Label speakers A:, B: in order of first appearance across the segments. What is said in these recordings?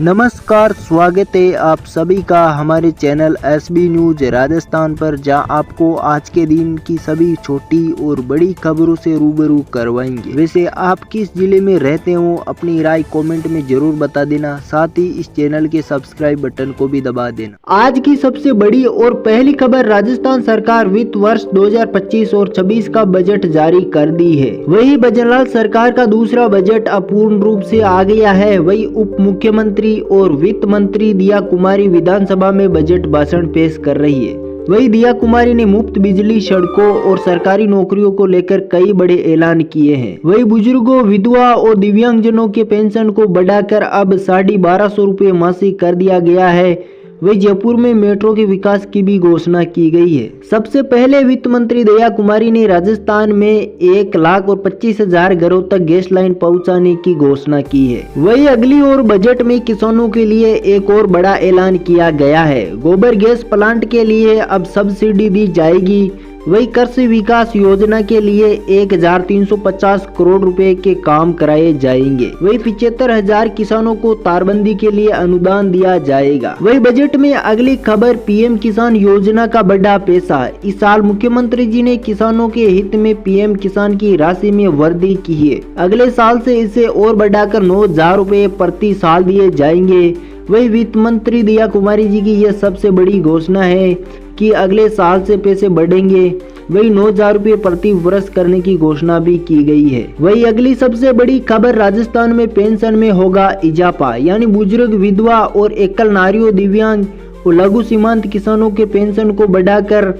A: नमस्कार, स्वागत है आप सभी का हमारे चैनल एसबी न्यूज राजस्थान पर, जहां आपको आज के दिन की सभी छोटी और बड़ी खबरों से रूबरू करवाएंगे। वैसे आप किस जिले में रहते हो अपनी राय कमेंट में जरूर बता देना, साथ ही इस चैनल के सब्सक्राइब बटन को भी दबा देना। आज की सबसे बड़ी और पहली खबर, राजस्थान सरकार वित्त वर्ष 2025 और 26 का बजट जारी कर दी है। वही बजरलाल सरकार का दूसरा बजट अपूर्ण रूप से आ गया है। वही उप मुख्यमंत्री और वित्त मंत्री दिया कुमारी विधानसभा में बजट भाषण पेश कर रही है। वही दिया कुमारी ने मुफ्त बिजली, सड़कों और सरकारी नौकरियों को लेकर कई बड़े ऐलान किए हैं। वही बुजुर्गों, विधवा और दिव्यांगजनों के पेंशन को बढ़ाकर अब 1250 रुपये मासिक कर दिया गया है। वही जयपुर में मेट्रो के विकास की भी घोषणा की गई है। सबसे पहले वित्त मंत्री दया कुमारी ने राजस्थान में 1,25,000 घरों तक गैस लाइन पहुंचाने की घोषणा की है। वही अगली ओर बजट में किसानों के लिए एक और बड़ा ऐलान किया गया है। गोबर गैस प्लांट के लिए अब सब्सिडी दी जाएगी। वही कृषि विकास योजना के लिए 1,350 करोड़ रुपए के काम कराए जाएंगे। वही 75,000 किसानों को तारबंदी के लिए अनुदान दिया जाएगा। वही बजट में अगली खबर, पीएम किसान योजना का बड़ा पैसा। इस साल मुख्यमंत्री जी ने किसानों के हित में पीएम किसान की राशि में वृद्धि की है। अगले साल से इसे और बढ़ाकर 9,000 रुपए प्रति साल दिए जाएंगे। वही वित्त मंत्री दिया कुमारी जी की यह सबसे बड़ी घोषणा है कि अगले साल से पैसे बढ़ेंगे। वही 9,000 रुपये प्रति वर्ष करने की घोषणा भी की गई है। वही अगली सबसे बड़ी खबर, राजस्थान में पेंशन में होगा इजाफा, यानी बुजुर्ग, विधवा और एकल नारियों, दिव्यांग और लघु सीमांत किसानों के पेंशन को बढ़ाकर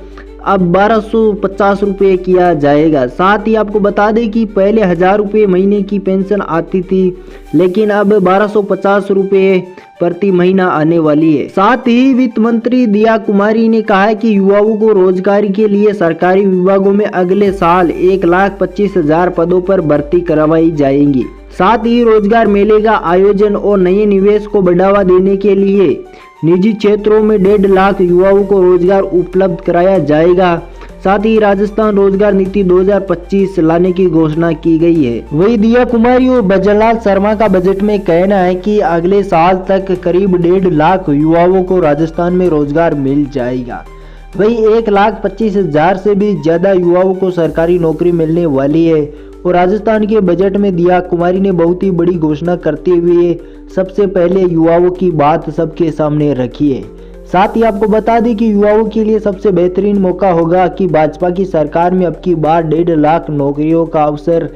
A: अब 1250 रुपये किया जाएगा। साथ ही आपको बता दें कि पहले 1,000 रुपये महीने की पेंशन आती थी, लेकिन अब 1250 रुपये प्रति महीना आने वाली है। साथ ही वित्त मंत्री दिया कुमारी ने कहा है कि युवाओं को रोजगार के लिए सरकारी विभागों में अगले साल 1,25,000 पदों पर भर्ती करवाई जाएंगी। साथ ही रोजगार मेले का आयोजन और नए निवेश को बढ़ावा देने के लिए निजी क्षेत्रों में 1.5 लाख युवाओं को रोजगार उपलब्ध कराया जाएगा। साथ ही राजस्थान रोजगार नीति 2025 लाने की घोषणा की गई है। वही दिया कुमारी और बजरलाल शर्मा का बजट में कहना है कि अगले साल तक करीब 1.5 लाख युवाओं को राजस्थान में रोजगार मिल जाएगा। वही 1,25,000 से भी ज्यादा युवाओं को सरकारी नौकरी मिलने वाली है। और राजस्थान के बजट में दिया कुमारी ने बहुत ही बड़ी घोषणा करते हुए सबसे पहले युवाओं की बात सबके सामने रखी है। साथ ही आपको बता दें कि युवाओं के लिए सबसे बेहतरीन मौका होगा कि भाजपा की सरकार में अब की बार 1.5 लाख नौकरियों का अवसर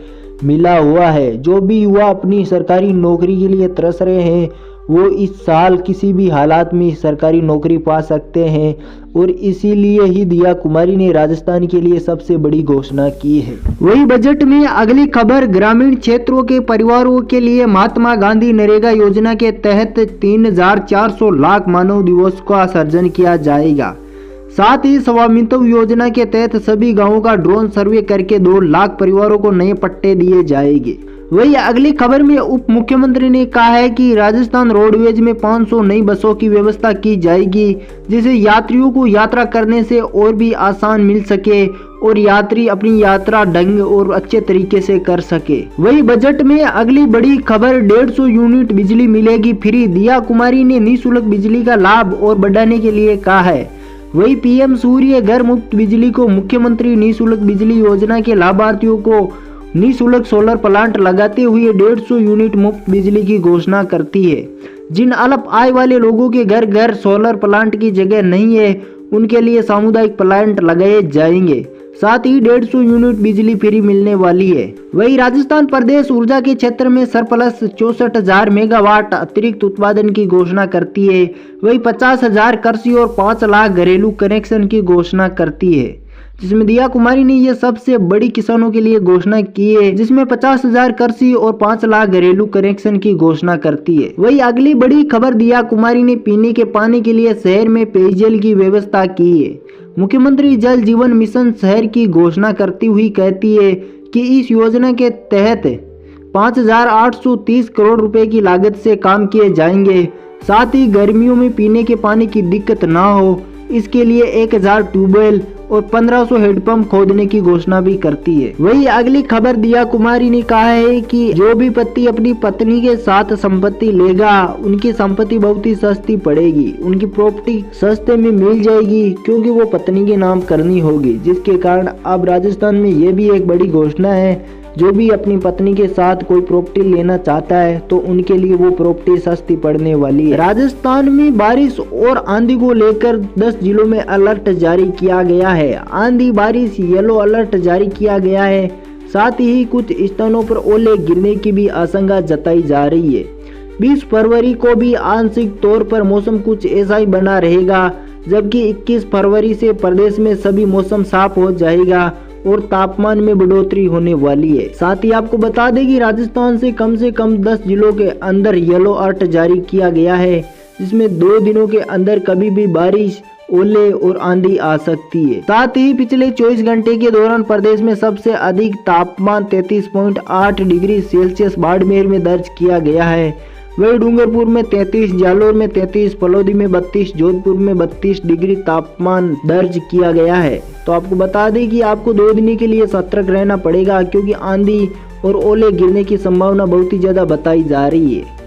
A: मिला हुआ है। जो भी युवा अपनी सरकारी नौकरी के लिए तरस रहे हैं वो इस साल किसी भी हालात में सरकारी नौकरी पा सकते हैं, और इसीलिए ही दिया कुमारी ने राजस्थान के लिए सबसे बड़ी घोषणा की है। वही बजट में अगली खबर, ग्रामीण क्षेत्रों के परिवारों के लिए महात्मा गांधी नरेगा योजना के तहत 3,400 लाख मानव दिवस का सर्जन किया जाएगा। साथ ही स्वामित्व योजना के तहत सभी गाँवों का ड्रोन सर्वे करके 2 लाख परिवारों को नए पट्टे दिए जाएंगे। वही अगली खबर में उप मुख्यमंत्री ने कहा है कि राजस्थान रोडवेज में 500 नई बसों की व्यवस्था की जाएगी, जिससे यात्रियों को यात्रा करने से और भी आसान मिल सके और यात्री अपनी यात्रा ढंग और अच्छे तरीके से कर सके। वही बजट में अगली बड़ी खबर, 150 यूनिट बिजली मिलेगी फ्री। दिया कुमारी ने निःशुल्क बिजली का लाभ और बढ़ाने के लिए कहा है। वही पीएम सूर्य घर मुफ्त बिजली को मुख्यमंत्री निःशुल्क बिजली योजना के लाभार्थियों को निःशुल्क सोलर प्लांट लगाते हुए 150 यूनिट मुफ्त बिजली की घोषणा करती है। जिन अल्प आय वाले लोगों के घर घर सोलर प्लांट की जगह नहीं है, उनके लिए सामुदायिक प्लांट लगाए जाएंगे। साथ ही 150 यूनिट बिजली फ्री मिलने वाली है। वही राजस्थान प्रदेश ऊर्जा के क्षेत्र में सरप्लस 64,000 मेगावाट अतिरिक्त उत्पादन की घोषणा करती है। वही 50,000 कृषि और 5 लाख घरेलू कनेक्शन की घोषणा करती है, जिसमें दिया कुमारी ने यह सबसे बड़ी किसानों के लिए घोषणा की है, जिसमें 50,000 कृषि और 5 लाख घरेलू कनेक्शन की घोषणा करती है। वही अगली बड़ी खबर, दिया कुमारी ने पीने के पानी के लिए शहर में पेयजल की व्यवस्था की है। मुख्यमंत्री जल जीवन मिशन शहर की घोषणा करती हुई कहती है कि इस योजना के तहत 5,830 करोड़ रुपए की लागत से काम किए जाएंगे। साथ ही गर्मियों में पीने के पानी की दिक्कत ना हो, इसके लिए 1,000 ट्यूबवेल और 1500 हेडपंप खोदने की घोषणा भी करती है। वही अगली खबर दिया कुमारी ने कहा है कि जो भी पति अपनी पत्नी के साथ संपत्ति लेगा उनकी संपत्ति बहुत ही सस्ती पड़ेगी, उनकी प्रॉपर्टी सस्ते में मिल जाएगी क्योंकि वो पत्नी के नाम करनी होगी, जिसके कारण अब राजस्थान में ये भी एक बड़ी घोषणा है। जो भी अपनी पत्नी के साथ कोई प्रॉपर्टी लेना चाहता है तो उनके लिए वो प्रॉपर्टी सस्ती पड़ने वाली है। राजस्थान में बारिश और आंधी को लेकर 10 जिलों में अलर्ट जारी किया गया है। आंधी बारिश येलो अलर्ट जारी किया गया है। साथ ही कुछ स्थानों पर ओले गिरने की भी आशंका जताई जा रही है। 20 फरवरी को भी आंशिक तौर पर मौसम कुछ ऐसा ही बना रहेगा, जबकि 21 फरवरी से प्रदेश में सभी मौसम साफ हो जाएगा और तापमान में बढ़ोतरी होने वाली है। साथ ही आपको बता दें कि राजस्थान से कम 10 जिलों के अंदर येलो अलर्ट जारी किया गया है, जिसमें 2 दिनों के अंदर कभी भी बारिश, ओले और आंधी आ सकती है। साथ ही पिछले 24 घंटे के दौरान प्रदेश में सबसे अधिक तापमान 33.8 डिग्री सेल्सियस बाड़मेर में दर्ज किया गया है। वही डूंगरपुर में 33, जालोर में 33, फलोदी में 32, जोधपुर में 32 डिग्री तापमान दर्ज किया गया है। तो आपको बता दें कि आपको 2 दिन के लिए सतर्क रहना पड़ेगा क्योंकि आंधी और ओले गिरने की संभावना बहुत ही ज्यादा बताई जा रही है।